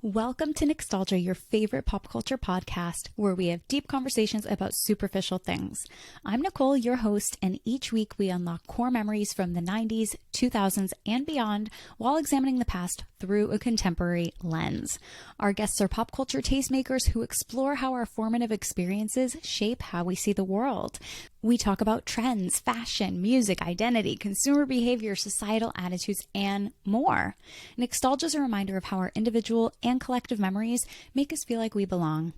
Welcome to Nicstalgia, your favorite pop culture podcast, where we have deep conversations about superficial things. I'm Nicole, your host, and each week we unlock core memories from the 90s, 2000s, and beyond while examining the past through a contemporary lens. Our guests are pop culture tastemakers who explore how our formative experiences shape how we see the world. We talk about trends, fashion, music, identity, consumer behavior, societal attitudes, and more. Nicstalgia is a reminder of how our individual and collective memories make us feel like we belong.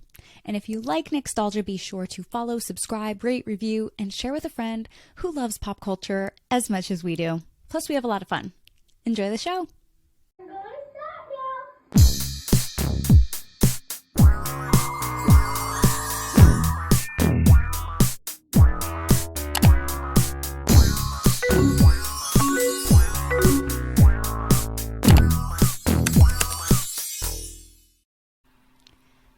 And if you like Nicstalgia, be sure to follow, subscribe, rate, review, and share with a friend who loves pop culture as much as we do. Plus, we have a lot of fun. Enjoy the show.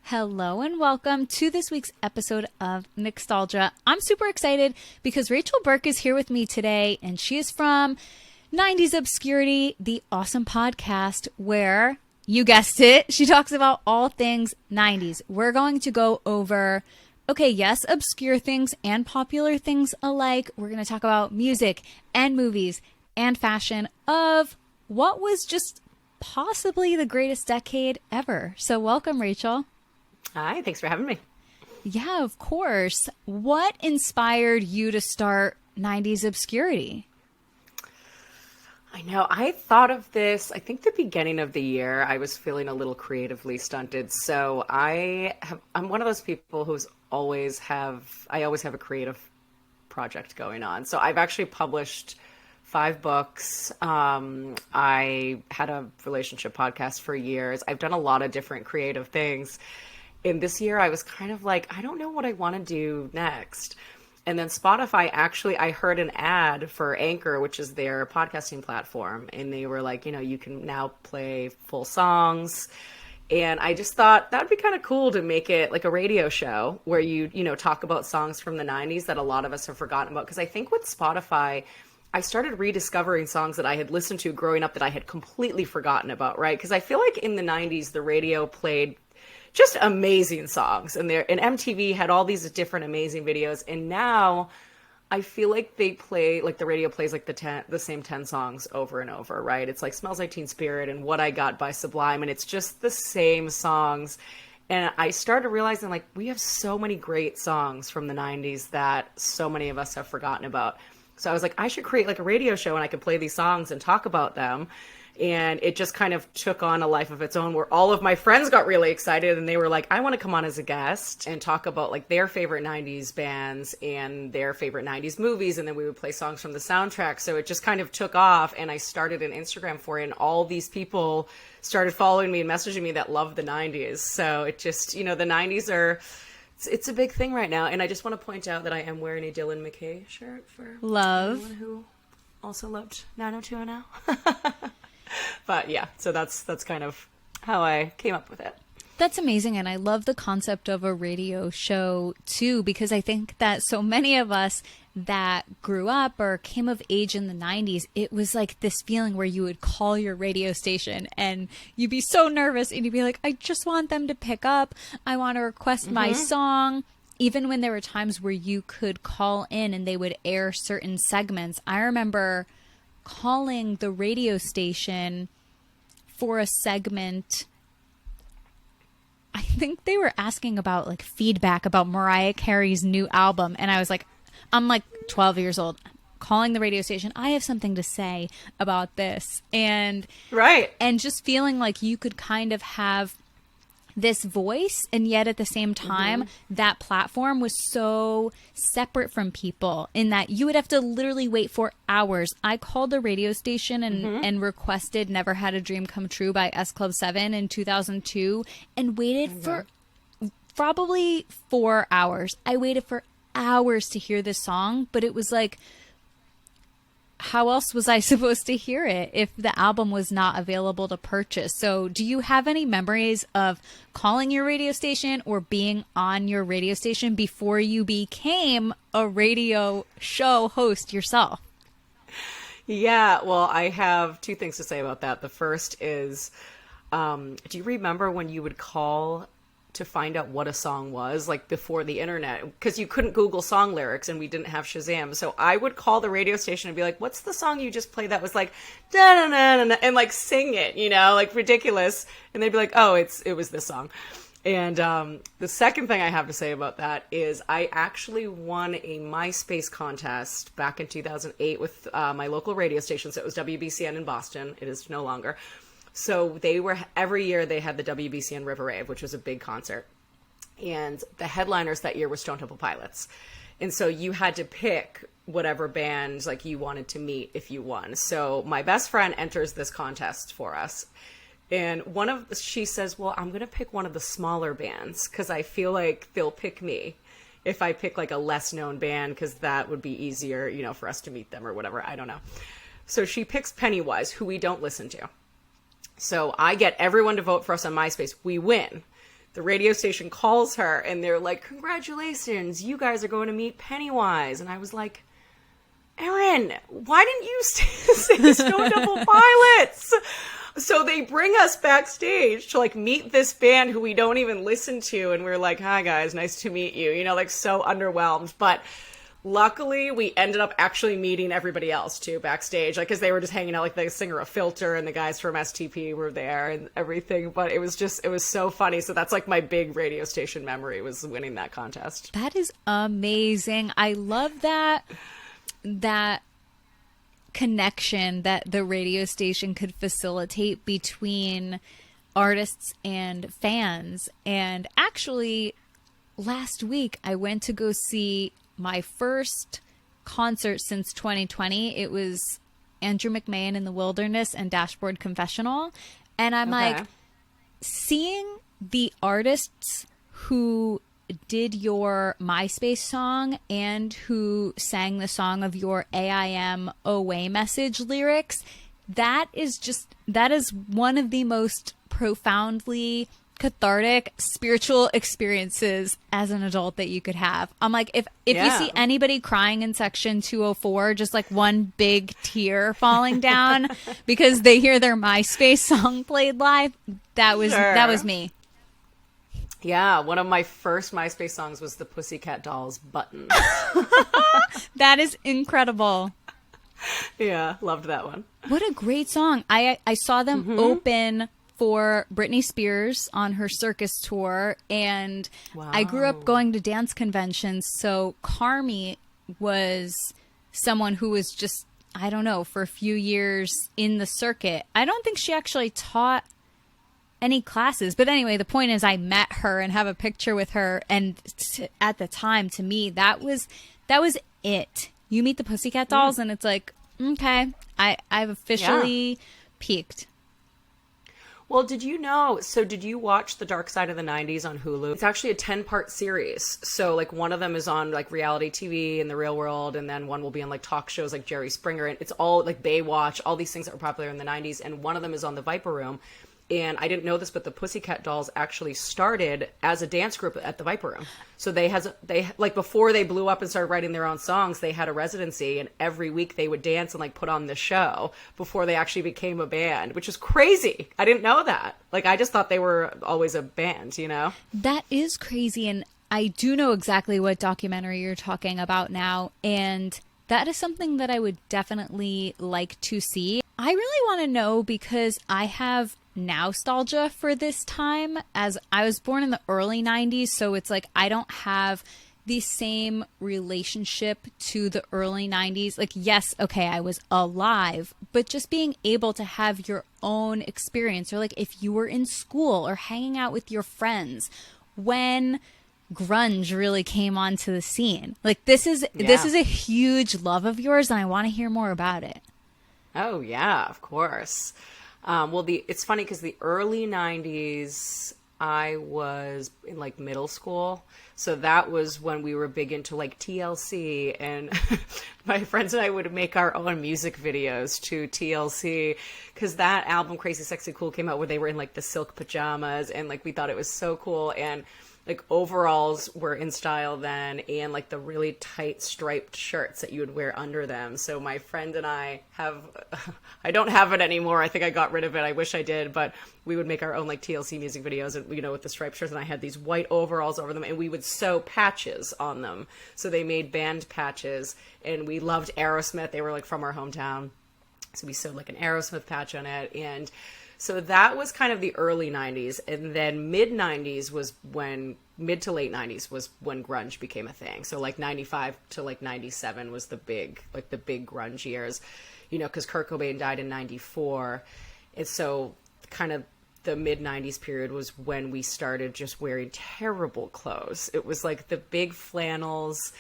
Hello and welcome to this week's episode of Nicstalgia. I'm super excited because Rachel Burke is here with me today, and she is from 90s Obscurity, the awesome podcast where, you guessed it, she talks about all things 90s. We're going to go over, yes, obscure things and popular things alike. We're going to talk about music and movies and fashion of what was just possibly the greatest decade ever. So welcome, Rachel. Hi, thanks for having me. Yeah, of course. What inspired you to start 90s Obscurity? I know, I thought of this, I think the beginning of the year. I was feeling a little creatively stunted. So I'm one of those people who's always have a creative project going on. So I've actually published 5 books. I had a relationship podcast for years. I've done a lot of different creative things. And this year I was kind of like, I don't know what I want to do next. And then Spotify, I heard an ad for Anchor, which is their podcasting platform. And they were like, you can now play full songs. And I just thought that'd be kind of cool to make it like a radio show where you talk about songs from the 90s that a lot of us have forgotten about. Because I think with Spotify, I started rediscovering songs that I had listened to growing up that I had completely forgotten about, right? Because I feel like in the 90s, the radio played just amazing songs, and MTV had all these different amazing videos. And now I feel like they play, like the radio plays like the same 10 songs over and over, right? It's like Smells Like Teen Spirit and What I Got by Sublime, and it's just the same songs. And I started realizing, like, we have so many great songs from the 90s that so many of us have forgotten about. So I was like, I should create like a radio show and I could play these songs and talk about them. And it just kind of took on a life of its own where all of my friends got really excited and they were like, I want to come on as a guest and talk about like their favorite 90s bands and their favorite 90s movies. And then we would play songs from the soundtrack. So it just kind of took off, and I started an Instagram for it, and all these people started following me and messaging me that love the 90s. So it just, the 90s it's a big thing right now. And I just want to point out that I am wearing a Dylan McKay shirt for anyone who also loved 90210. But yeah, so that's kind of how I came up with it. That's amazing. And I love the concept of a radio show too, because I think that so many of us that grew up or came of age in the 90s, it was like this feeling where you would call your radio station and you'd be so nervous and you'd be like, I just want them to pick up. I want to request my song. Even when there were times where you could call in and they would air certain segments. I remember calling the radio station for a segment. I think they were asking about like feedback about Mariah Carey's new album. And I was like, I'm like 12 years old, calling the radio station. I have something to say about this. And right. And just feeling like you could kind of have this voice, and yet at the same time, that platform was so separate from people in that you would have to literally wait for hours. I called a radio station and requested Never Had a Dream Come True by S Club 7 in 2002 and waited for probably 4 hours. I waited for hours to hear this song, but it was like, how else was I supposed to hear it if the album was not available to purchase? So do you have any memories of calling your radio station or being on your radio station before you became a radio show host yourself? Yeah, well, I have 2 things to say about that. The first is do you remember when you would call to find out what a song was, like before the internet, because you couldn't Google song lyrics and we didn't have Shazam. So I would call the radio station and be like, what's the song you just played that was like, da da da da, and like sing it, you know, like ridiculous. And they'd be like, oh, it was this song. And the second thing I have to say about that is I actually won a MySpace contest back in 2008 with my local radio station. So it was WBCN in Boston. It is no longer. So every year they had the WBCN River Rave, which was a big concert. And the headliners that year were Stone Temple Pilots. And so you had to pick whatever band like you wanted to meet if you won. So my best friend enters this contest for us. And she says, well, I'm going to pick one of the smaller bands because I feel like they'll pick me if I pick like a less known band, because that would be easier, you know, for us to meet them or whatever. I don't know. So she picks Pennywise, who we don't listen to. So I get everyone to vote for us on MySpace. We win. The radio station calls her and they're like, congratulations, you guys are going to meet Pennywise. And I was like, Erin, why didn't you say Stone Temple Pilots? So they bring us backstage to like meet this band who we don't even listen to. And we're like, hi guys, nice to meet you. You know, like so underwhelmed. But luckily, we ended up actually meeting everybody else, too, backstage. Like, because they were just hanging out, like, the singer of Filter and the guys from STP were there and everything. But it was so funny. So that's, like, my big radio station memory was winning that contest. That is amazing. I love that connection that the radio station could facilitate between artists and fans. And actually, last week, I went to go see my first concert since 2020. It was Andrew McMahon in the Wilderness and Dashboard Confessional. And I'm like, seeing the artists who did your MySpace song and who sang the song of your AIM away message lyrics, that is one of the most profoundly cathartic spiritual experiences as an adult that you could have. I'm like, if you see anybody crying in section 204, just like one big tear falling down because they hear their MySpace song played live, that was me. Yeah, one of my first MySpace songs was the Pussycat Dolls Buttons. That is incredible. Yeah, loved that one. What a great song. I saw them open for Britney Spears on her circus tour, and I grew up going to dance conventions, so Carmi was someone who was just, I don't know, for a few years in the circuit. I don't think she actually taught any classes, but anyway, the point is I met her and have a picture with her, and at the time, to me, that was it. You meet the Pussycat Dolls and it's like, okay, I've officially peaked. Well, did you watch The Dark Side of the 90s on Hulu? It's actually a 10-part series. So, like, one of them is on, like, reality TV in the real world, and then one will be on, like, talk shows like Jerry Springer. And it's all, like, Baywatch, all these things that were popular in the 90s. And one of them is on the Viper Room. And I didn't know this, but the Pussycat Dolls actually started as a dance group at the Viper Room. So they like before they blew up and started writing their own songs, they had a residency, and every week they would dance and like put on the show before they actually became a band, which is crazy. I didn't know that. Like, I just thought they were always a band, you know? That is crazy. And I do know exactly what documentary you're talking about now. And that is something that I would definitely like to see. I really want to know because I have nostalgia for this time, as I was born in the early 90s, so it's like I don't have the same relationship to the early 90s. Like, yes, okay, I was alive, but just being able to have your own experience, or like if you were in school or hanging out with your friends when grunge really came onto the scene. Like, this is a huge love of yours, and I want to hear more about it. Oh yeah, of course. It's funny because the early 90s, I was in like middle school. So that was when we were big into like TLC, and my friends and I would make our own music videos to TLC because that album Crazy Sexy Cool came out where they were in like the silk pajamas, and like we thought it was so cool. And like overalls were in style then, and like the really tight striped shirts that you would wear under them. So my friend and I have, I don't have it anymore. I think I got rid of it. I wish I did, but we would make our own like TLC music videos, and with the striped shirts, and I had these white overalls over them, and we would sew patches on them. So they made band patches, and we loved Aerosmith. They were like from our hometown. So we sewed like an Aerosmith patch on it, and so that was kind of the early 90s. And then mid to late 90s was when grunge became a thing. So like 95 to like 97 was the big grunge years, because Kurt Cobain died in 94. And so kind of the mid 90s period was when we started just wearing terrible clothes. It was like the big flannels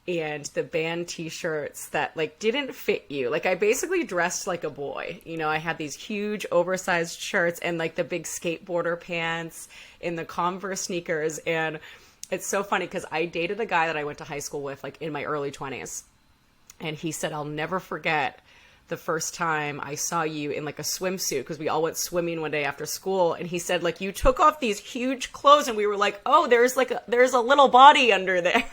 and the band t-shirts that like didn't fit you. Like I basically dressed like a boy. I had these huge oversized shirts and like the big skateboarder pants and the Converse sneakers. And it's so funny because I dated a guy that I went to high school with like in my early 20s. And he said, I'll never forget the first time I saw you in like a swimsuit, because we all went swimming one day after school, and he said like you took off these huge clothes, and we were like, oh, there's a little body under there,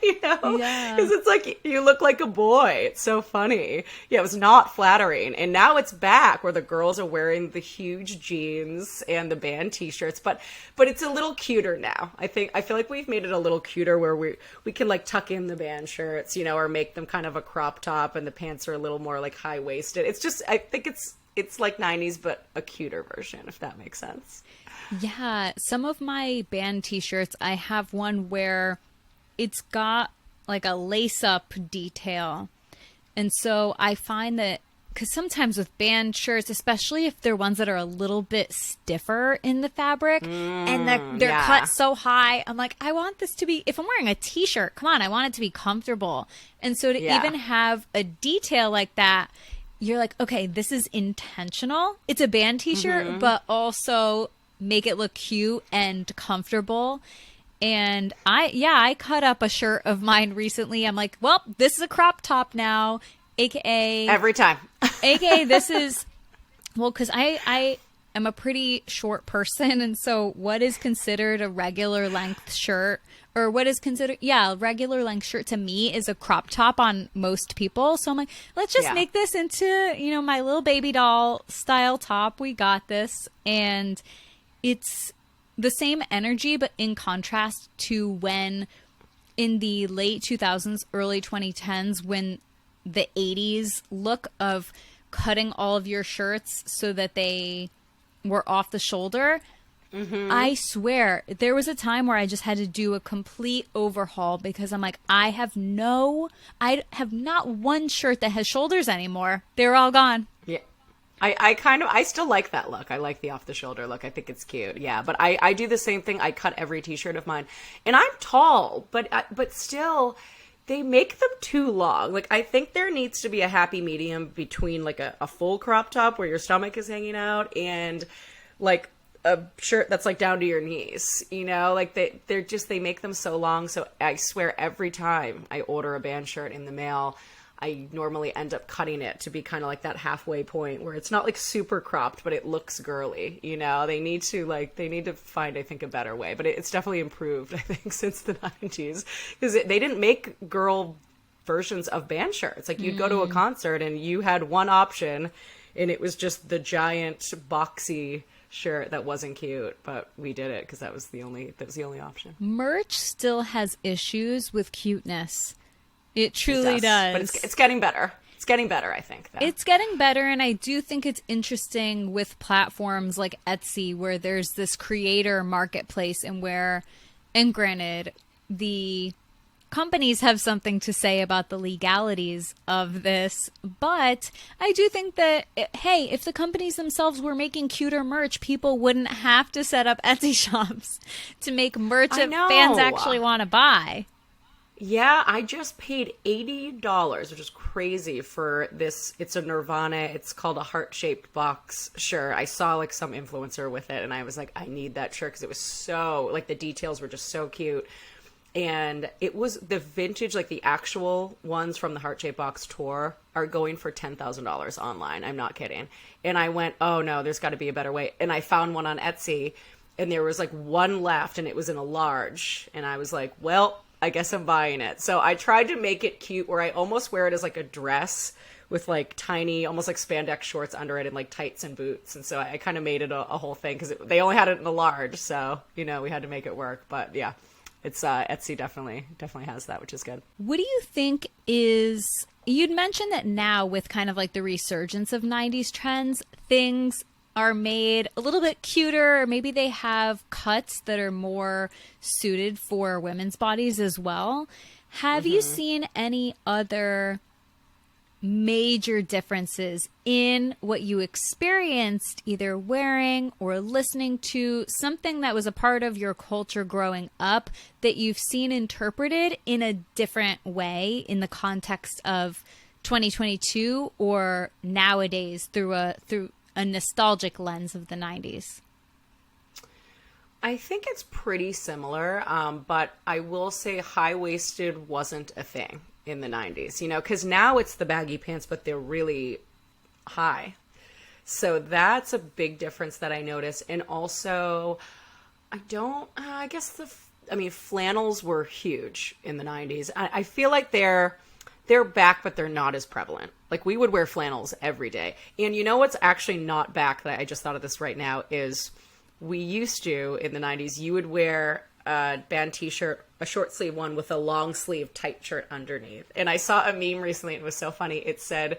Yeah. Because it's like you look like a boy. It's so funny. Yeah, it was not flattering, and now it's back where the girls are wearing the huge jeans and the band t-shirts, but it's a little cuter now. I feel like we've made it a little cuter where we can like tuck in the band shirts, or make them kind of a crop top, and the pants are a little more like high waisted. It's just, I think it's like 90s, but a cuter version, if that makes sense. Yeah. Some of my band t-shirts, I have one where it's got like a lace up detail. And so I find that, because sometimes with band shirts, especially if they're ones that are a little bit stiffer in the fabric and they're cut so high, I'm like, I want this to be, if I'm wearing a t-shirt, come on, I want it to be comfortable. And so to even have a detail like that, you're like, okay, this is intentional. It's a band t-shirt, but also make it look cute and comfortable. And I cut up a shirt of mine recently. I'm like, well, this is a crop top now, AKA every time. AKA this is, well, because I am a pretty short person. And so what is considered a regular length shirt, or what is considered, a regular length shirt to me is a crop top on most people. So I'm like, let's just make this into, my little baby doll style top. We got this. And it's the same energy, but in contrast to when in the late 2000s, early 2010s, when the 80s look of cutting all of your shirts so that they were off the shoulder. I swear there was a time where I just had to do a complete overhaul, because I'm like, I have not one shirt that has shoulders anymore. They're all gone. Yeah. I still like that look. I like the off the shoulder look. I think it's cute. Yeah. But I do the same thing. I cut every t-shirt of mine, and I'm tall, but still they make them too long. Like, I think there needs to be a happy medium between like a full crop top where your stomach is hanging out and like a shirt that's like down to your knees, like they make them so long. So I swear every time I order a band shirt in the mail, I normally end up cutting it to be kind of like that halfway point where it's not like super cropped, but it looks girly. They need to find, I think, a better way, but it's definitely improved, I think, since the 90s, because they didn't make girl versions of band shirts. Like, you'd go to a concert and you had one option, and it was just the giant boxy shirt that wasn't cute, but we did it because that was the only option. Merch still has issues with cuteness. It truly does. But it's getting better. It's getting better, I think, though. It's getting better, and I do think it's interesting with platforms like Etsy, where there's this creator marketplace, and granted, the companies have something to say about the legalities of this, but I do think that, hey, if the companies themselves were making cuter merch, people wouldn't have to set up Etsy shops to make merch that fans actually want to buy. Yeah, I just paid $80, which is crazy, for this. It's a Nirvana. It's called a heart-shaped box shirt. I saw like some influencer with it, and I was like, I need that shirt, because it was so, like, the details were just so cute. And it was the vintage, like the actual ones from the heart-shaped box tour are going for $10,000 online. I'm not kidding. And I went, oh no, there's got to be a better way. And I found one on Etsy, and there was like one left and it was in a large. And I was like, well, I guess I'm buying it. So I tried to make it cute where I almost wear it as like a dress with like tiny, almost like spandex shorts under it and like tights and boots. And so I kind of made it a whole thing because they only had it in a large. So, we had to make it work. But yeah, it's Etsy definitely has that, which is good. What do you think is, you'd mentioned that now with kind of like the resurgence of 90s trends, things are made a little bit cuter, or maybe they have cuts that are more suited for women's bodies as well. Have you seen any other major differences in what you experienced either wearing or listening to, something that was a part of your culture growing up that you've seen interpreted in a different way in the context of 2022 or nowadays through a nostalgic lens of the 90s? I think it's pretty similar, but I will say high-waisted wasn't a thing in the 90s, because now it's the baggy pants, but they're really high. So that's a big difference that I noticed. And also, flannels were huge in the 90s. I feel like they're back, but they're not as prevalent. Like, we would wear flannels every day. And what's actually not back, that I just thought of this right now, is we used to, in the 90s, you would wear a band t-shirt, a short sleeve one with a long sleeve tight shirt underneath. And I saw a meme recently, and it was so funny. It said,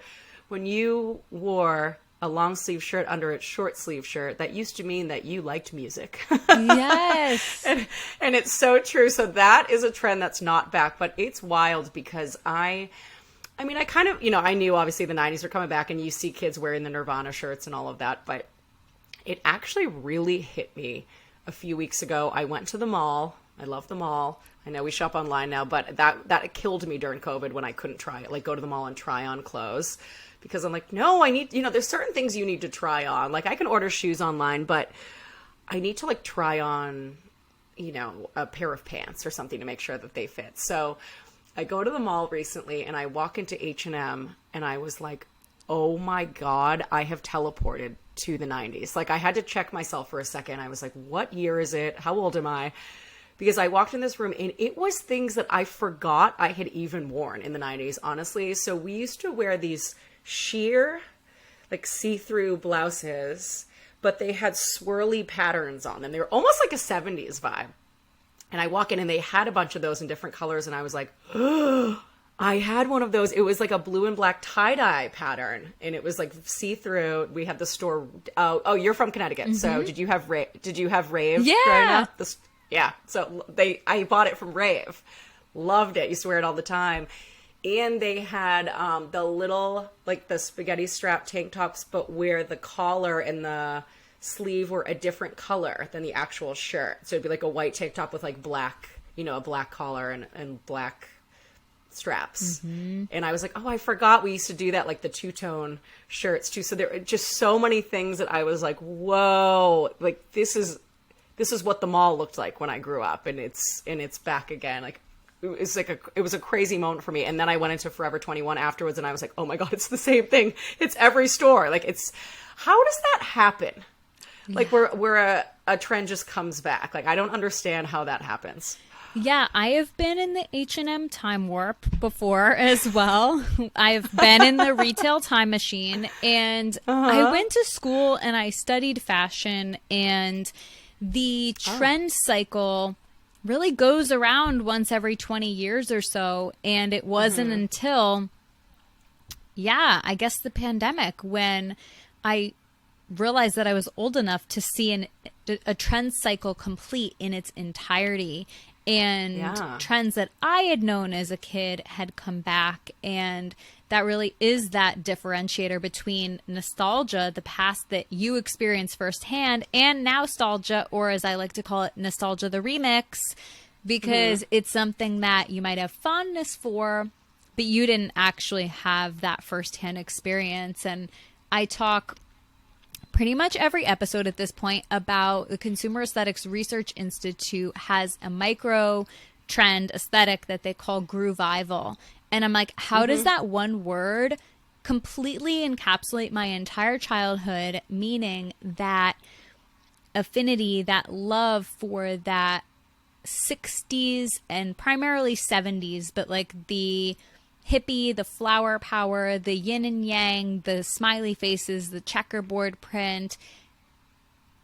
when you wore a long sleeve shirt under a short sleeve shirt, that used to mean that you liked music. Yes. and it's so true. So that is a trend that's not back, but it's wild because I kind of, I knew obviously the 90s were coming back, and you see kids wearing the Nirvana shirts and all of that, but it actually really hit me a few weeks ago. I went to the mall. I love the mall. I know we shop online now, but that killed me during COVID when I couldn't try it, like go to the mall and try on clothes, because I'm like, no, I need, there's certain things you need to try on. Like, I can order shoes online, but I need to like try on, a pair of pants or something to make sure that they fit. So I go to the mall recently and I walk into H&M and I was like, oh my God, I have teleported to the 90s. Like, I had to check myself for a second. I was like, what year is it? How old am I? Because I walked in this room and it was things that I forgot I had even worn in the 90s, honestly. So we used to wear these sheer, like see-through blouses, but they had swirly patterns on them. They were almost like a 70s vibe. And I walk in and they had a bunch of those in different colors. And I was like, oh, I had one of those. It was like a blue and black tie-dye pattern, and it was like see-through. We had the store. Oh, you're from Connecticut, mm-hmm. So did you have Rave? Yeah, growing up? Yeah. So I bought it from Rave. Loved it. Used to wear it all the time. And they had the little, like the spaghetti strap tank tops, but where the collar and the sleeve were a different color than the actual shirt. So it'd be like a white tank top with like black, a black collar and black straps. Mm-hmm. And I was like, oh, I forgot we used to do that, like the two-tone shirts too. So there were just so many things that I was like, whoa, like this is what the mall looked like when I grew up, and it's back again. Like, it was a crazy moment for me. And then I went into Forever 21 afterwards, and I was like, oh my God, it's the same thing. It's every store. Like, how does that happen? Yeah. Like, where a trend just comes back. Like, I don't understand how that happens. Yeah, I have been in the H&M time warp before as well. I've been in the retail time machine, and I went to school and I studied fashion, and the trend cycle really goes around once every 20 years or so. And it wasn't until, I guess the pandemic, when I realized that I was old enough to see a trend cycle complete in its entirety. And trends that I had known as a kid had come back. And that really is that differentiator between nostalgia, the past that you experience firsthand, and nostalgia, or as I like to call it, nostalgia the remix, because it's something that you might have fondness for, but you didn't actually have that firsthand experience. And I talk pretty much every episode at this point about the Consumer Aesthetics Research Institute has a micro trend aesthetic that they call groovival. And I'm like, how does that one word completely encapsulate my entire childhood, meaning that affinity, that love for that 60s and primarily 70s, but like the hippie, the flower power, the yin and yang, the smiley faces, the checkerboard print,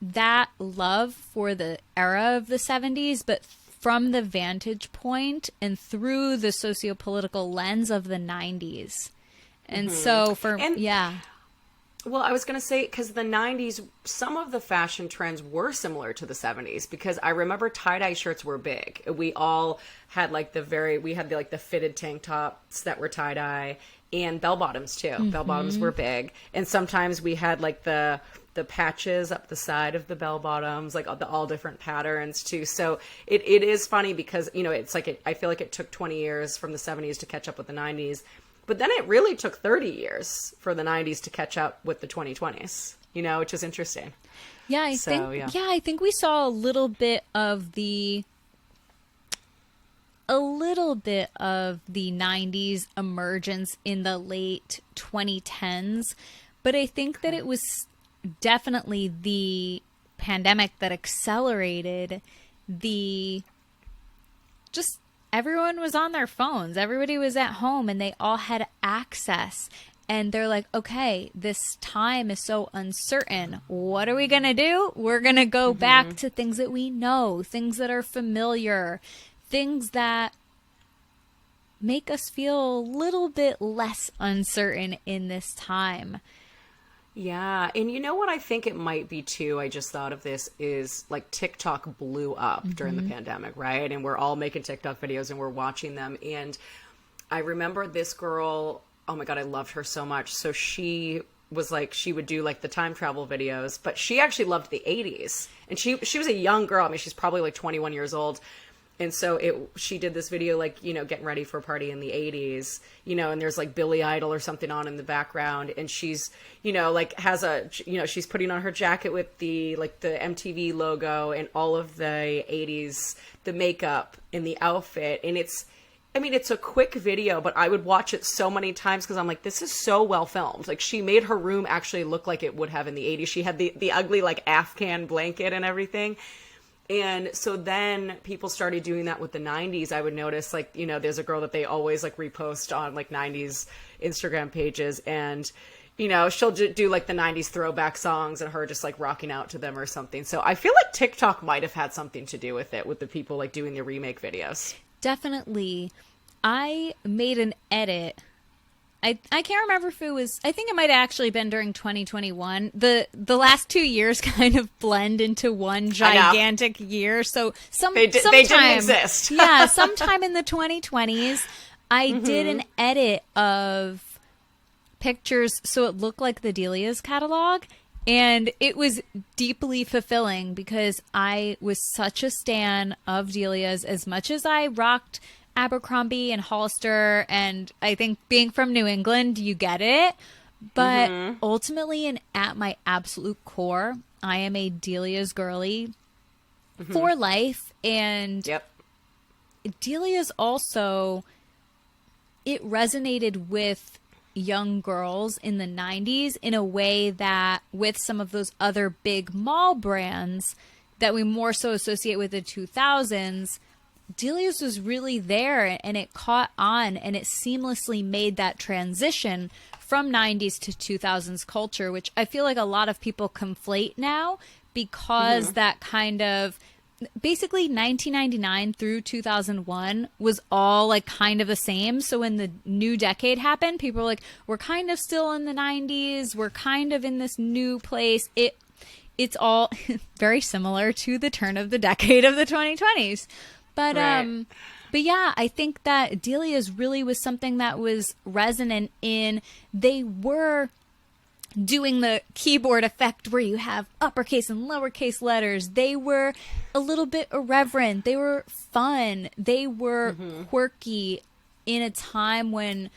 that love for the era of the 70s, but from the vantage point and through the sociopolitical lens of the 90s. And so well, I was going to say, because the 90s, some of the fashion trends were similar to the 70s, because I remember tie-dye shirts were big. We all had like the fitted tank tops that were tie-dye, and bell bottoms too. Bell bottoms were big. And sometimes we had like the patches up the side of the bell bottoms, like all different patterns too. So it is funny because, you know, it's like, I feel like it took 20 years from the 70s to catch up with the 90s. But then it really took 30 years for the 90s to catch up with the 2020s, you know, which is interesting. Yeah, I think we saw a little bit of the 90s emergence in the late 2010s, but I think that it was definitely the pandemic that accelerated everyone was on their phones. Everybody was at home and they all had access. And they're like, okay, this time is so uncertain. What are we going to do? We're going to go back to things that we know, things that are familiar, things that make us feel a little bit less uncertain in this time. Yeah. And you know what I think it might be too, I just thought of this, is like TikTok blew up during the pandemic, right? And we're all making TikTok videos and we're watching them. And I remember this girl, oh my God, I loved her so much. So she was like, she would do like the time travel videos, but she actually loved the 80s. And she was a young girl. I mean, she's probably like 21 years old. And so she did this video, like, you know, getting ready for a party in the 80s, you know, and there's like Billy Idol or something on in the background. And she's, you know, like she's putting on her jacket with the MTV logo and all of the 80s, the makeup and the outfit. And it's a quick video, but I would watch it so many times because I'm like, this is so well filmed. Like, she made her room actually look like it would have in the 80s. She had the ugly like Afghan blanket and everything. And so then people started doing that with the 90s. I would notice, like, you know, there's a girl that they always like repost on like 90s Instagram pages, and, you know, she'll do like the 90s throwback songs and her just like rocking out to them or something. So I feel like TikTok might have had something to do with it, with the people like doing the remake videos. Definitely. I made an edit. I can't remember if it was, I think it might have actually been during 2021. The last 2 years kind of blend into one gigantic year. So they didn't exist. Yeah, sometime in the 2020s, I did an edit of pictures so it looked like the dELiAs catalog. And it was deeply fulfilling because I was such a stan of dELiAs. As much as I rocked Abercrombie and Hollister, and I think being from New England, you get it. But ultimately, and at my absolute core, I am a dELiAs girly for life. And dELiAs also, it resonated with young girls in the 90s in a way that with some of those other big mall brands that we more so associate with the 2000s, dELiAs was really there, and it caught on, and it seamlessly made that transition from 90s to 2000s culture, which I feel like a lot of people conflate now because that kind of basically 1999 through 2001 was all like kind of the same. So when the new decade happened, people were like, we're kind of still in the 90s. We're kind of in this new place. It's all very similar to the turn of the decade of the 2020s. But but yeah, I think that dELiAs really was something that was resonant in, they were doing the keyboard effect where you have uppercase and lowercase letters. They were a little bit irreverent. They were fun. They were quirky in a time when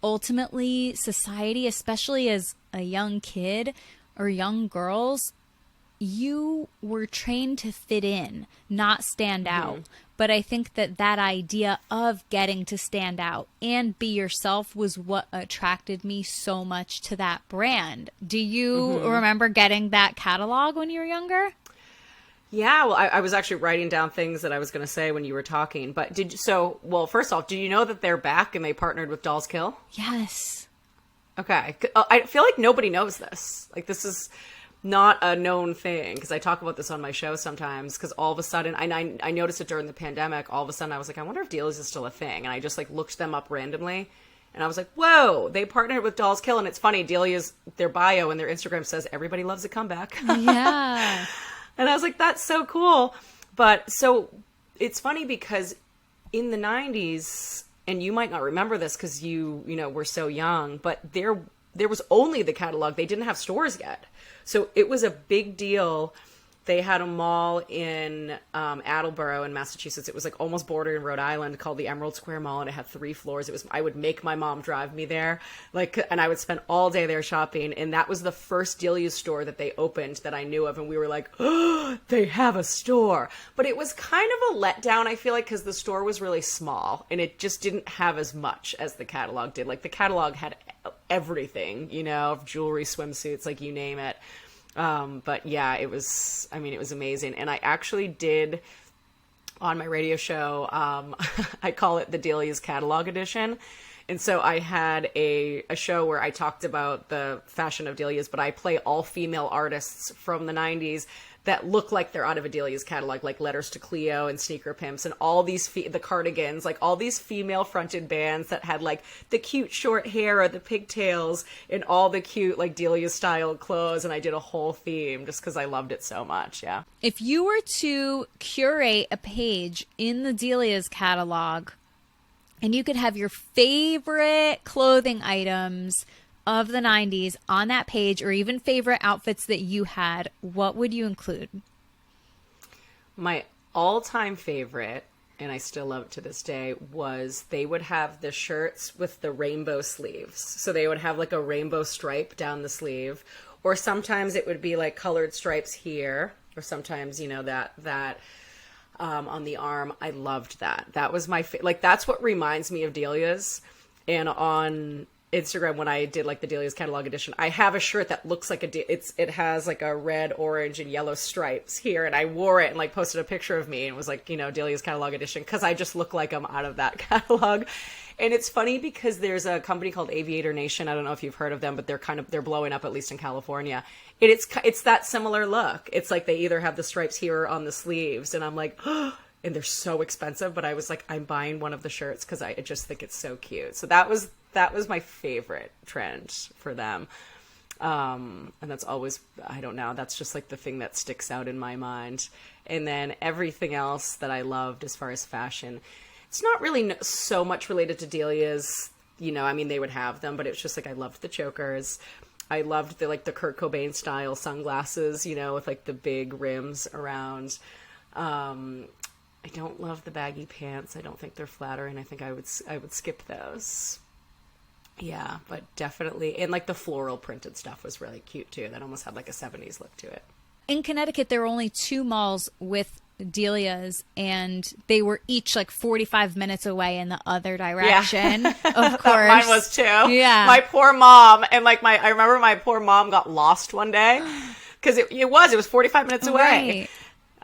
ultimately society, especially as a young kid or young girls, you were trained to fit in, not stand out. But I think that idea of getting to stand out and be yourself was what attracted me so much to that brand. Do you remember getting that catalog when you were younger? Yeah, well, I was actually writing down things that I was going to say when you were talking. But first off, do you know that they're back and they partnered with Dolls Kill? Yes. Okay. I feel like nobody knows this. Like, this is not a known thing, because I talk about this on my show sometimes, because all of a sudden, I noticed it during the pandemic, all of a sudden I was like, I wonder if dELiAs is still a thing. And I just like looked them up randomly. And I was like, whoa, they partnered with Dolls Kill. And it's funny, dELiAs, their bio and their Instagram says, everybody loves a comeback. Yeah. And I was like, that's so cool. But so it's funny because in the 90s, and you might not remember this because you were so young, but there was only the catalog. They didn't have stores yet. So it was a big deal. They had a mall in Attleboro in Massachusetts. It was like almost bordering Rhode Island, called the Emerald Square Mall, and it had 3 floors. I would make my mom drive me there, and I would spend all day there shopping. And that was the first dELiAs store that they opened that I knew of, and we were like, oh, they have a store. But it was kind of a letdown, I feel like, because the store was really small, and it just didn't have as much as the catalog did. Like, the catalog had everything, jewelry, swimsuits, like you name it. But yeah, it was amazing. And I actually did on my radio show, I call it the dELiAs catalog edition. And so I had a show where I talked about the fashion of dELiAs, but I play all female artists from the 90s that look like they're out of a dELiAs catalog, like Letters to Cleo and Sneaker Pimps and all these, the Cardigans, like all these female fronted bands that had like the cute short hair or the pigtails and all the cute like dELiAs style clothes. And I did a whole theme just because I loved it so much. Yeah. If you were to curate a page in the dELiAs catalog and you could have your favorite clothing items of the 90s on that page, or even favorite outfits that you had, what would you include? My all-time favorite, and I still love it to this day, was they would have the shirts with the rainbow sleeves. So they would have like a rainbow stripe down the sleeve, or sometimes it would be like colored stripes here, or sometimes, that on the arm. I loved that. That was my that's what reminds me of dELiAs. And on Instagram, when I did like the dELiAs catalog edition, I have a shirt that looks like it has like a red, orange, and yellow stripes here, and I wore it and like posted a picture of me and it was like, dELiAs catalog edition, because I just look like I'm out of that catalog. And it's funny because there's a company called Aviator Nation. I don't know if you've heard of them, but they're blowing up, at least in California. And it's that similar look. It's like they either have the stripes here or on the sleeves, and I'm like, oh, and they're so expensive, but I was like, I'm buying one of the shirts because I just think it's so cute. So that was my favorite trend for them. And that's always, I don't know, that's just like the thing that sticks out in my mind. And then everything else that I loved as far as fashion, it's not really so much related to dELiAs. They would have them, but it's just like, I loved the chokers. I loved the Kurt Cobain style sunglasses, with like the big rims around. I don't love the baggy pants. I don't think they're flattering. I think I would skip those. Yeah, but definitely. And like the floral printed stuff was really cute too. That almost had like a 70s look to it. In Connecticut, there were only 2 malls with dELiAs, and they were each like 45 minutes away in the other direction. Yeah. Of course. Mine was too. Yeah. My poor mom, and I remember my poor mom got lost one day because it was 45 minutes away. Right.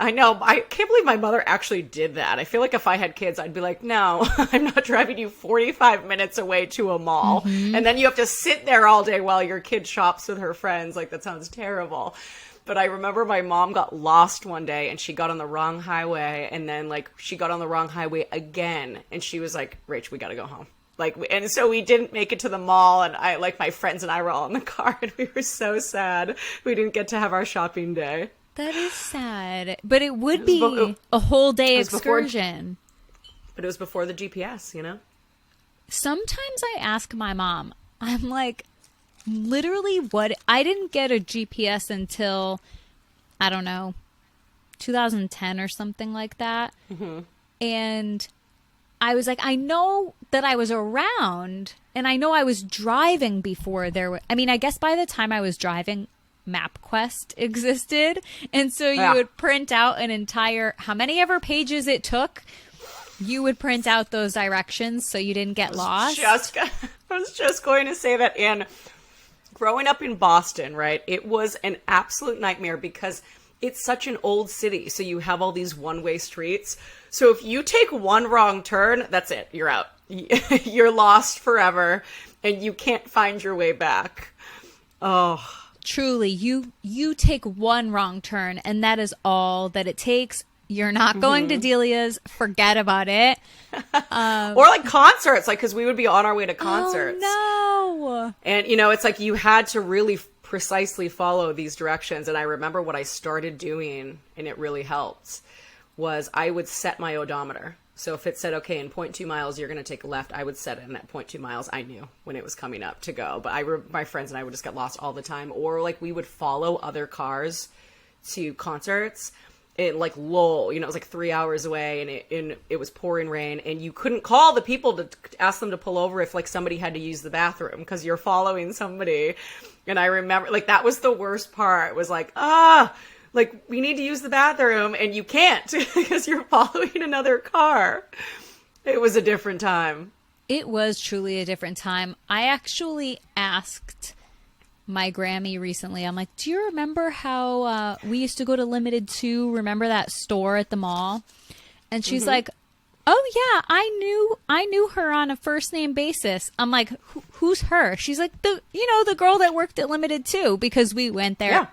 I know. I can't believe my mother actually did that. I feel like if I had kids, I'd be like, no, I'm not driving you 45 minutes away to a mall. Mm-hmm. And then you have to sit there all day while your kid shops with her friends. Like, that sounds terrible. But I remember my mom got lost one day and she got on the wrong highway. And then she got on the wrong highway again. And she was like, Rach, we got to go home. And so we didn't make it to the mall. And my friends and I were all in the car and we were so sad. We didn't get to have our shopping day. That is sad, but it would be a whole day excursion. But it was before the GPS, Sometimes I ask my mom, I'm like, literally what? I didn't get a GPS until, I don't know, 2010 or something like that. Mm-hmm. And I was like, I know that I was around and I know I was driving before there were, I guess by the time I was driving, Mapquest existed. And so you would print out an entire, how many ever pages it took, you would print out those directions so you didn't get lost. I was just going to say that, and growing up in Boston, right, it was an absolute nightmare because it's such an old city. So you have all these one-way streets. So if you take one wrong turn, that's it. You're out. You're lost forever and you can't find your way back. Oh, truly, you take one wrong turn and that is all that it takes. You're not going to dELiAs. Forget about it. Or like concerts, like, because we would be on our way to concerts. Oh, no. And, you know, it's like you had to really precisely follow these directions. And I remember what I started doing, and it really helped, was I would set my odometer. So if it said, okay, in 0.2 miles, you're going to take a left, I would set it in at 0.2 miles. I knew when it was coming up to go. But my friends and I would just get lost all the time. Or like we would follow other cars to concerts. It like Lowell, you know, it was like 3 hours away and it was pouring rain and you couldn't call the people to ask them to pull over if like somebody had to use the bathroom because you're following somebody. And I remember like that was the worst part, was like, like we need to use the bathroom and you can't because you're following another car. It was a different time. It was truly a different time. I actually asked my Grammy recently, I'm like, do you remember how we used to go to Limited 2? Remember that store at the mall? And she's like, oh yeah, I knew her on a first name basis. I'm like, who's her? She's like, the girl that worked at Limited 2, because we went there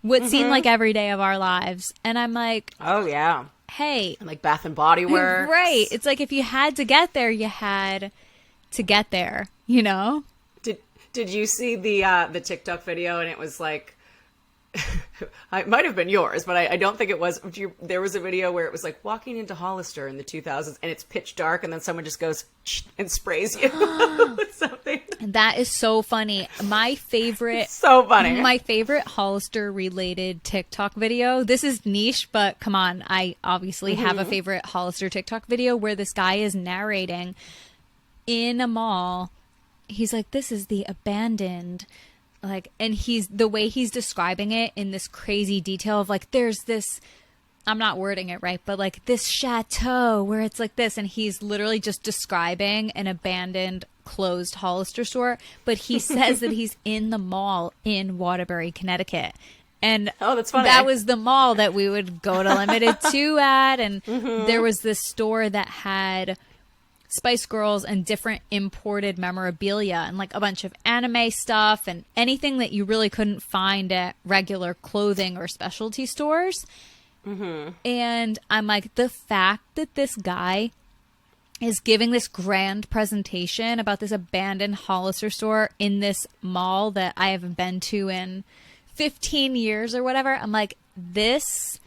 what seemed like every day of our lives. And I'm like, oh yeah, hey, and like Bath and Body Works, right? It's like if you had to get there, you had to get there, you know. Did you see the TikTok video? And it was like, it might have been yours, but I don't think it was. There was a video where it was like walking into Hollister in the 2000s and it's pitch dark and then someone just goes and sprays you with something. That is so funny. My favorite, so funny. My favorite Hollister related TikTok video. This is niche, but come on. I obviously have a favorite Hollister TikTok video where this guy is narrating in a mall. He's like, this is the abandoned, like, and the way he's describing it in this crazy detail of like, there's this, I'm not wording it right, but like this chateau where it's like this. And he's literally just describing an abandoned closed Hollister store. But he says that he's in the mall in Waterbury, Connecticut. And oh, that's funny. That was the mall that we would go to Limited 2 at. And there was this store that had Spice Girls and different imported memorabilia and like a bunch of anime stuff and anything that you really couldn't find at regular clothing or specialty stores. And I'm like, the fact that this guy is giving this grand presentation about this abandoned Hollister store in this mall that I haven't been to in 15 years or whatever. I'm like, this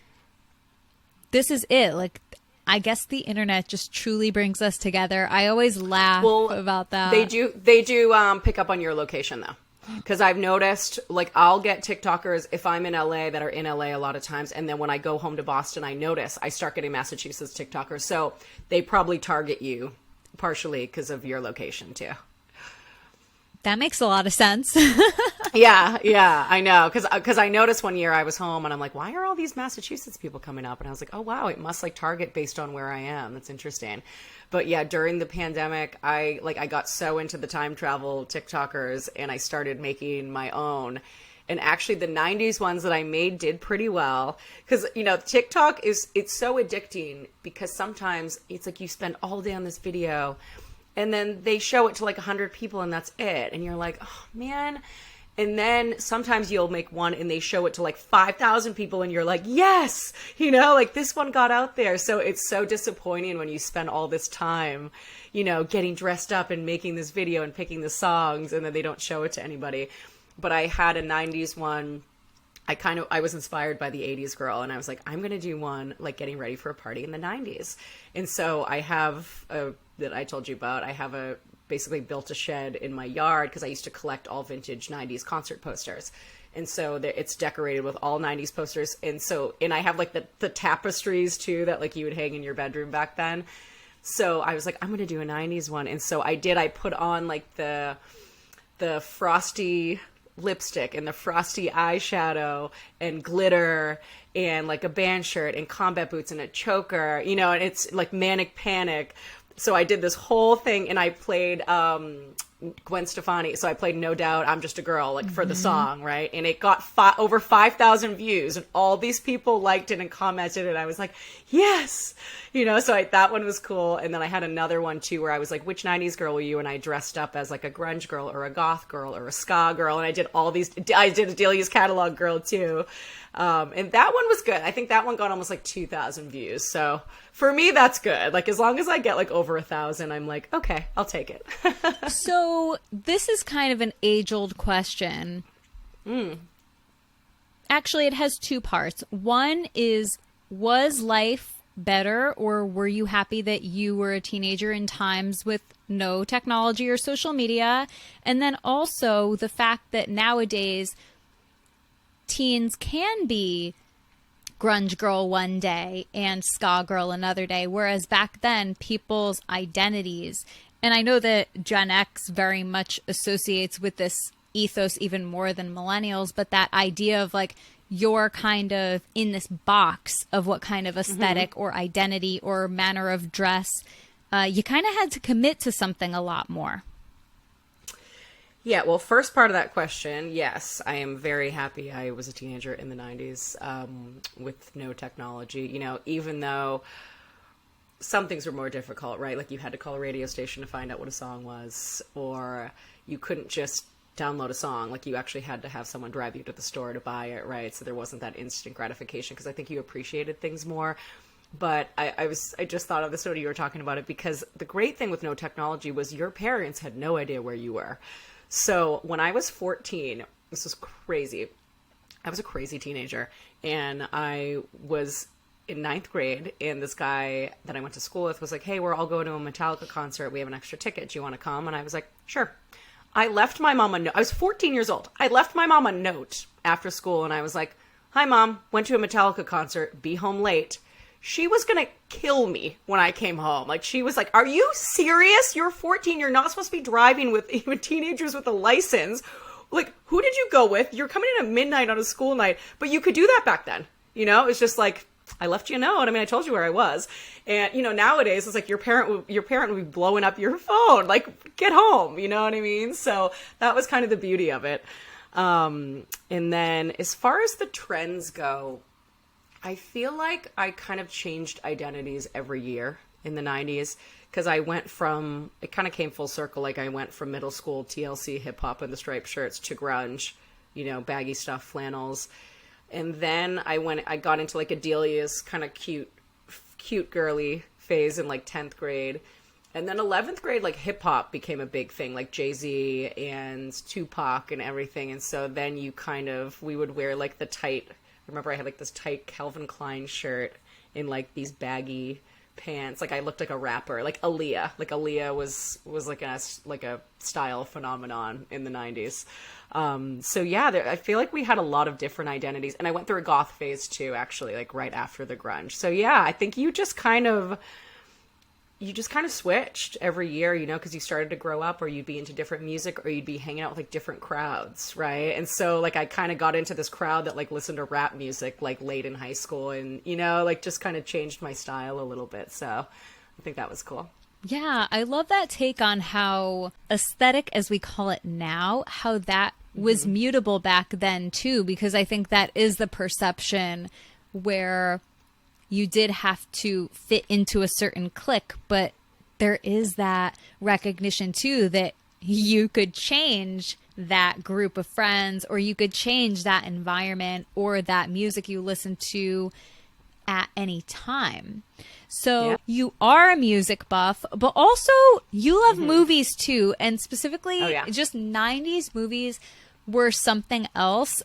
is it. Like, I guess the internet just truly brings us together. I always laugh about that. They do pick up on your location though. Because I've noticed, like, I'll get TikTokers if I'm in LA that are in LA a lot of times. And then when I go home to Boston, I start getting Massachusetts TikTokers. So they probably target you partially because of your location too. That makes a lot of sense. Yeah, I know. Because I noticed one year I was home and I'm like, why are all these Massachusetts people coming up? And I was like, oh, wow, it must like target based on where I am. That's interesting. But yeah, during the pandemic, I got so into the time travel TikTokers and I started making my own. And actually the 90s ones that I made did pretty well. Because, you know, TikTok it's so addicting because sometimes it's like you spend all day on this video and then they show it to like 100 people and that's it. And you're like, oh, man. And then sometimes you'll make one and they show it to like 5,000 people and you're like, yes, you know, like this one got out there. So it's so disappointing when you spend all this time, you know, getting dressed up and making this video and picking the songs and then they don't show it to anybody. But I had a 90s one. I was inspired by the 80s girl and I was like, I'm going to do one like getting ready for a party in the 90s. And so I have that I told you about. I have basically built a shed in my yard because I used to collect all vintage 90s concert posters. And so it's decorated with all 90s posters. And I have like the tapestries too that like you would hang in your bedroom back then. So I was like, I'm going to do a 90s one. And so I put on like the frosty lipstick and the frosty eyeshadow and glitter and like a band shirt and combat boots and a choker, you know, and it's like manic panic. So I did this whole thing, and I played Gwen Stefani. So I played No Doubt, I'm Just a Girl, like for the song, right? And it got over 5,000 views, and all these people liked it and commented, and I was like, yes, you know. So that one was cool. And then I had another one too, where I was like, which 90s girl were you? And I dressed up as like a grunge girl or a goth girl or a ska girl, and I did all these. I did a dELiAs catalog girl too. And that one was good. I think that one got almost like 2,000 views. So for me, that's good. Like, as long as I get like over 1,000, I'm like, okay, I'll take it. So this is kind of an age-old question. Actually, it has two parts. One is, was life better, or were you happy that you were a teenager in times with no technology or social media? And then also the fact that nowadays teens can be grunge girl one day and ska girl another day, whereas back then people's identities, and I know that Gen X very much associates with this ethos even more than millennials, but that idea of like you're kind of in this box of what kind of aesthetic or identity or manner of dress, you kind of had to commit to something a lot more. Yeah, well, first part of that question, yes, I am very happy I was a teenager in the 90s with no technology. You know, even though some things were more difficult, right? Like you had to call a radio station to find out what a song was, or you couldn't just download a song. Like you actually had to have someone drive you to the store to buy it, right? So there wasn't that instant gratification, because I think you appreciated things more. But I just thought of this when you were talking about it, because the great thing with no technology was your parents had no idea where you were. So when I was 14, this was crazy. I was a crazy teenager, and I was in 9th grade, and this guy that I went to school with was like, hey, we're all going to a Metallica concert. We have an extra ticket. Do you want to come? And I was like, sure. I left my mom a note. I was 14 years old. I left my mom a note after school, and I was like, hi, Mom. Went to a Metallica concert. Be home late. She was going to kill me when I came home. Like, she was like, are you serious? You're 14. You're not supposed to be driving with even teenagers with a license. Like, who did you go with? You're coming in at midnight on a school night. But you could do that back then. You know, it's just like, I left you a note. I mean, I told you where I was. And, you know, nowadays it's like your parent would be blowing up your phone. Like, get home. You know what I mean? So that was kind of the beauty of it. And then as far as the trends go, I feel like I kind of changed identities every year in the 90s, because I went from, it kind of came full circle. Like I went from middle school TLC hip hop and the striped shirts to grunge, you know, baggy stuff, flannels. And then I got into like a dELiAs kind of cute girly phase in like 10th grade. And then 11th grade, like hip hop became a big thing, like Jay-Z and Tupac and everything. And so then we would wear like the tight, I remember I had like this tight Calvin Klein shirt in like these baggy pants. Like I looked like a rapper, like dELiA. Like dELiA was like a style phenomenon in the 90s. So yeah, I feel like we had a lot of different identities, and I went through a goth phase too, actually, like right after the grunge. So yeah, I think you just kind of switched every year, you know, because you started to grow up, or you'd be into different music, or you'd be hanging out with like different crowds, right? And so like I kind of got into this crowd that like listened to rap music like late in high school, and you know, like just kind of changed my style a little bit. So I think that was cool. Yeah, I love that take on how aesthetic, as we call it now, how that was mutable back then too, because I think that is the perception where you did have to fit into a certain clique, but there is that recognition too that you could change that group of friends, or you could change that environment or that music you listen to at any time. So yeah. You are a music buff, but also you love movies too, and specifically just 90s movies were something else.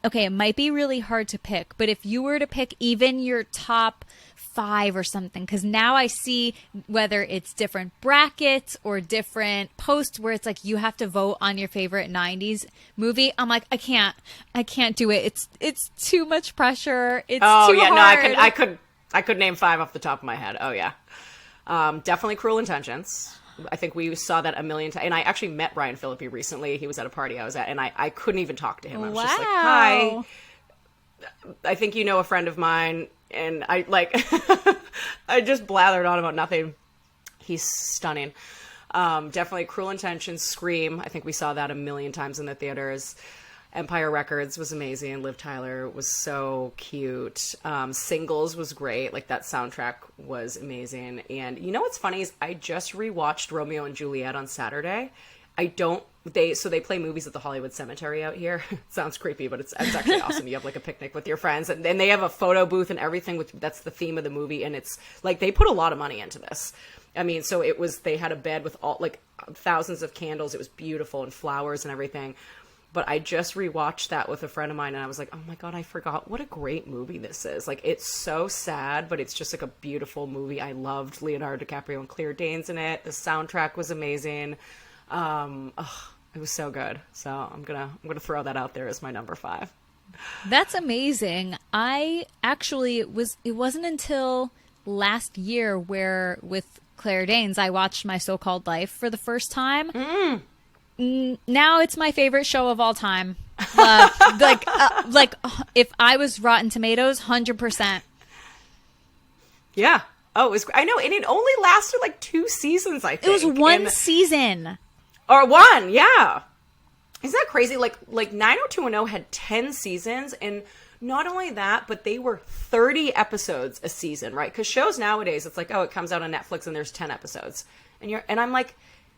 Okay, it might be really hard to pick, but if you were to pick even your top 5 or something, because now I see whether it's different brackets or different posts where it's like you have to vote on your favorite 90s movie. I'm like, I can't do it. It's too much pressure. It's too hard. No, I could name 5 off the top of my head. Oh yeah. Definitely Cruel Intentions. I think we saw that a million times. And I actually met Brian Phillippe recently. He was at a party I was at, and I couldn't even talk to him. I was just like, hi, I think you know a friend of mine. And I I just blathered on about nothing. He's stunning. Definitely Cruel Intentions, Scream. I think we saw that a million times in the theaters. Empire Records was amazing. Liv Tyler was so cute. Singles was great. Like, that soundtrack was amazing. And you know what's funny is I just rewatched Romeo and Juliet on Saturday. They play movies at the Hollywood Cemetery out here. Sounds creepy, but it's actually awesome. You have like a picnic with your friends, and then they have a photo booth and everything that's the theme of the movie. And it's like, they put a lot of money into this. I mean, so they had a bed with all like thousands of candles. It was beautiful, and flowers and everything. But I just rewatched that with a friend of mine, and I was like, oh my God, I forgot what a great movie this is. Like, it's so sad, but it's just like a beautiful movie. I loved Leonardo DiCaprio and Claire Danes in it. The soundtrack was amazing. It was so good. So I'm gonna throw that out there as my number 5. That's amazing. I actually it wasn't until last year where with Claire Danes I watched My So-Called Life for the first time. Now it's my favorite show of all time. Like if I was Rotten Tomatoes, 100%. Yeah. Oh, it was. I know, and it only lasted like 2 seasons. I think it was one season. Or 1, yeah. Isn't that crazy? Like 90210 had 10 seasons, and not only that, but they were 30 episodes a season, right? Because shows nowadays, it's like, oh, it comes out on Netflix and there's 10 episodes, and I'm like,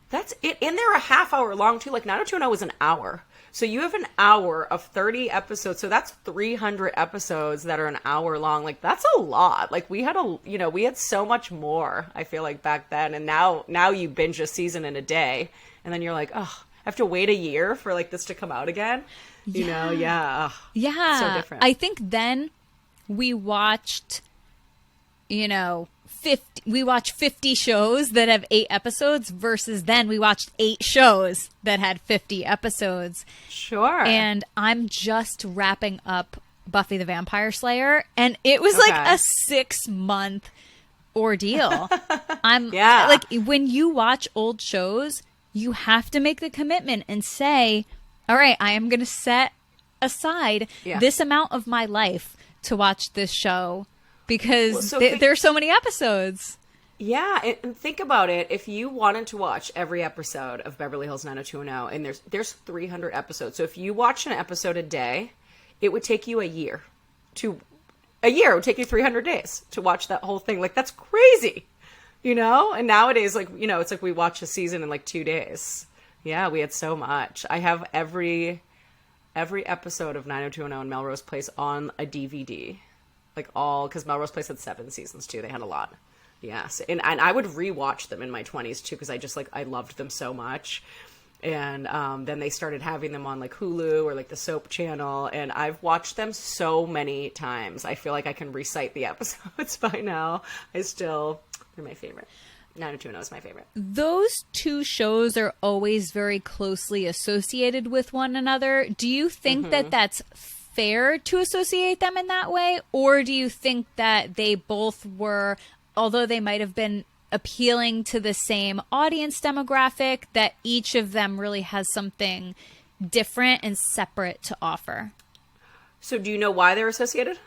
that's it. And they're a half hour long too. Like 90210 was an hour, so you have an hour of 30 episodes. So that's 300 episodes that are an hour long. Like, that's a lot. Like, we had we had so much more, I feel like, back then, and now you binge a season in a day. And then you're like, oh, I have to wait a year for like this to come out again. You know? Yeah. Yeah. So different. I think then we watched, 50 shows that have 8 episodes versus then we watched 8 shows that had 50 episodes. Sure. And I'm just wrapping up Buffy the Vampire Slayer, and it was like a 6-month ordeal. Like, when you watch old shows, you have to make the commitment and say, all right, I am going to set aside this amount of my life to watch this show because there are so many episodes. Yeah, and think about it. If you wanted to watch every episode of Beverly Hills 90210, and there's 300 episodes. So if you watch an episode a day, it would take you a year. It would take you 300 days to watch that whole thing. Like, that's crazy. And nowadays, like, it's like we watch a season in like 2 days. Yeah, we had so much. I have every episode of 90210 and Melrose Place on a DVD. Like, because Melrose Place had 7 seasons too. They had a lot. Yes. And I would rewatch them in my 20s too, because I loved them so much. And then they started having them on like Hulu or like the Soap Channel, and I've watched them so many times. I feel like I can recite the episodes by now. They're my favorite. 90210 is my favorite. Those 2 shows are always very closely associated with one another. Do you think that that's fair to associate them in that way? Or do you think that they both were, although they might have been appealing to the same audience demographic, that each of them really has something different and separate to offer? So do you know why they're associated?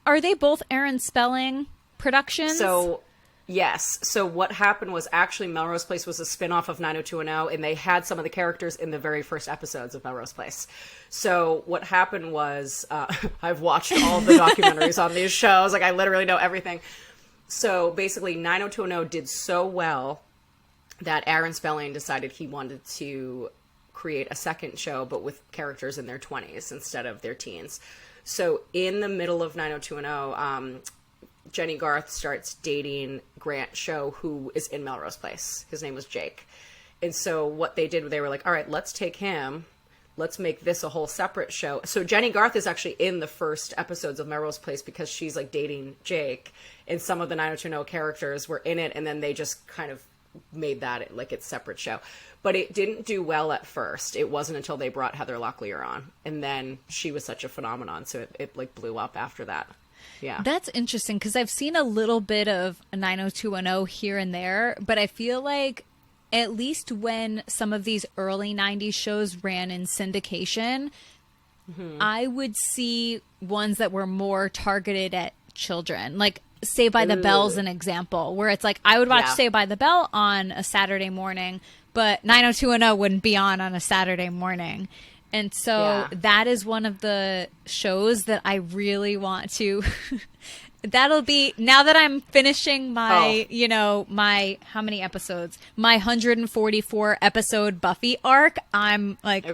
Are they both Aaron Spelling productions? So, yes. So what happened was, actually Melrose Place was a spinoff of 90210, and they had some of the characters in the very first episodes of Melrose Place. So what happened was, I've watched all the documentaries on these shows. Like, I literally know everything. So basically 90210 did so well that Aaron Spelling decided he wanted to create a second show, but with characters in their 20s instead of their teens. So in the middle of 90210, Jenny Garth starts dating Grant Show, who is in Melrose Place. His name was Jake. And so what they did, they were like, all right, let's take him. Let's make this a whole separate show. So Jenny Garth is actually in the first episodes of Melrose Place because she's like dating Jake, and some of the 90210 characters were in it, and then they just kind of made that like its separate show. But it didn't do well at first. It wasn't until they brought Heather Locklear on, and then she was such a phenomenon, so it like blew up after that. Yeah. That's interesting because I've seen a little bit of 90210 here and there, but I feel like at least when some of these early 90s shows ran in syndication, I would see ones that were more targeted at children. Like Saved by the Bell's an example, where it's like I would watch Saved by the Bell on a Saturday morning, but 90210 wouldn't be on a Saturday morning. And so that is one of the shows that I really want to that'll be, now that I'm finishing my, you know, my, how many episodes? My 144 episode Buffy arc. I'm like,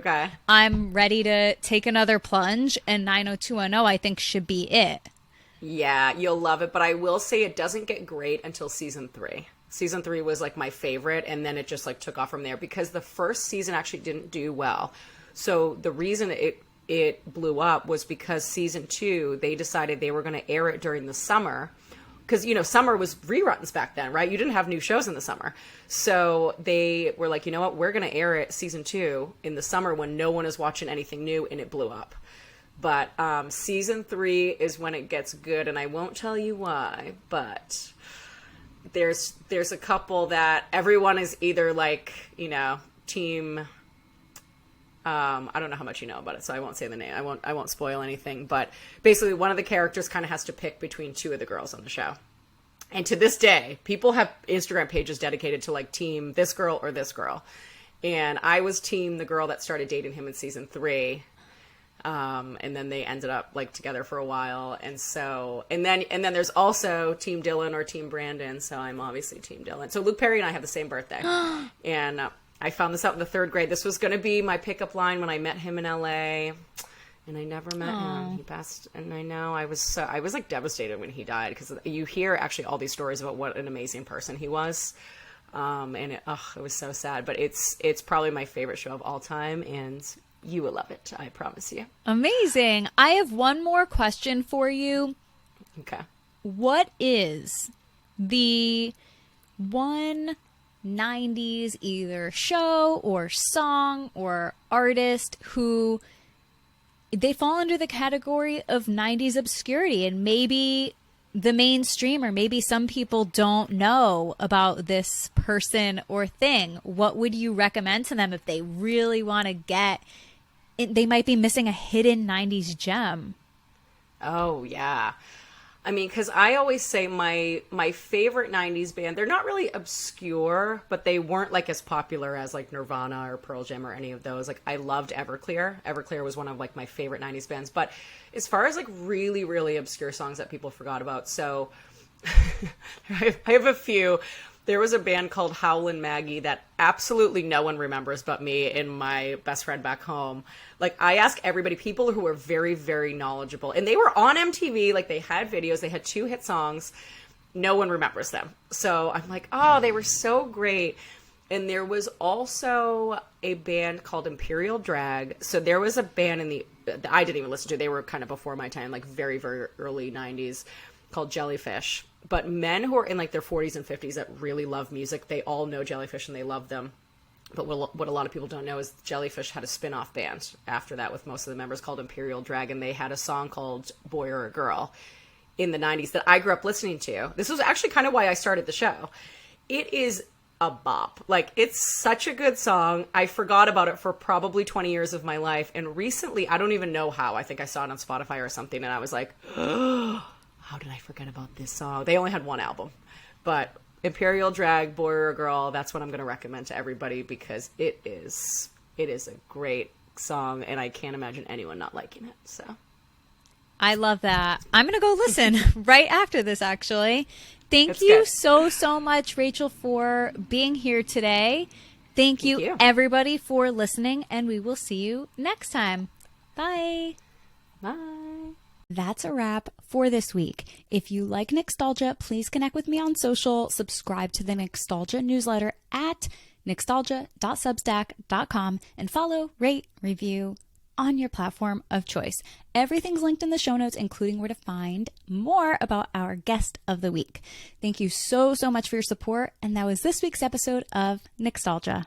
I'm ready to take another plunge, and 90210 I think should be it. Yeah, you'll love it. But I will say it doesn't get great until season 3. Season 3 was like my favorite, and then it just like took off from there because the first season actually didn't do well. So the reason it blew up was because season 2, they decided they were going to air it during the summer because, you know, summer was reruns back then, right? You didn't have new shows in the summer. So they were like, you know what, we're going to air it season 2 in the summer when no one is watching anything new, and it blew up. But season 3 is when it gets good, and I won't tell you why, but there's a couple that everyone is either like, you know, team... I don't know how much you know about it, so I won't say the name. I won't spoil anything. But basically, one of the characters kind of has to pick between 2 of the girls on the show. And to this day, people have Instagram pages dedicated to like team this girl or this girl. And I was team the girl that started dating him in season 3. And then they ended up like together for a while. And so, and then there's also team Dylan or team Brandon. So I'm obviously team Dylan. So Luke Perry and I have the same birthday. And I found this out in the 3rd grade. This was going to be my pickup line when I met him in LA, and I never met him. He passed, and I know I was like devastated when he died, because you hear actually all these stories about what an amazing person he was, and it was so sad. But it's probably my favorite show of all time, and you will love it. I promise you. Amazing. I have one more question for you. Okay. What is the one 90s either show or song or artist who they fall under the category of 90s obscurity, and maybe the mainstream or maybe some people don't know about this person or thing? What would you recommend to them if they really want to get it? They might be missing a hidden 90s gem. Oh yeah. I mean, because I always say my favorite 90s band, they're not really obscure, but they weren't like as popular as like Nirvana or Pearl Jam or any of those. Like I loved Everclear. Everclear was one of like my favorite 90s bands. But as far as like really, really obscure songs that people forgot about, so I have a few. There was a band called Howlin' Maggie that absolutely no one remembers but me and my best friend back home. Like, I ask everybody, people who are very, very knowledgeable, and they were on MTV, like, they had videos, they had 2 hit songs. No one remembers them. So I'm like, oh, they were so great. And there was also a band called Imperial Drag. So there was a band I didn't even listen to. They were kind of before my time, like very, very early 90s, called Jellyfish. But men who are in like their 40s and 50s that really love music, they all know Jellyfish and they love them. But what a lot of people don't know is Jellyfish had a spin-off band after that with most of the members called Imperial Drag, and they had a song called Boy or a Girl in the 90s that I grew up listening to. This was actually kind of why I started the show. It is a bop. Like, it's such a good song. I forgot about it for probably 20 years of my life. And recently, I don't even know how. I think I saw it on Spotify or something, and I was like, oh, how did I forget about this song? They only had 1 album. But Imperial Drag, Boy or a Girl, that's what I'm going to recommend to everybody, because it is a great song, and I can't imagine anyone not liking it. So I love that. I'm going to go listen right after this, actually. Thank you so much, Rachel, for being here today. Thank you, everybody, for listening, and we will see you next time. Bye. Bye. That's a wrap for this week. If you like Nicstalgia, please connect with me on social, subscribe to the Nicstalgia newsletter at nicstalgia.substack.com, and follow, rate, review on your platform of choice. Everything's linked in the show notes, including where to find more about our guest of the week. Thank you so much for your support, and that was this week's episode of Nicstalgia.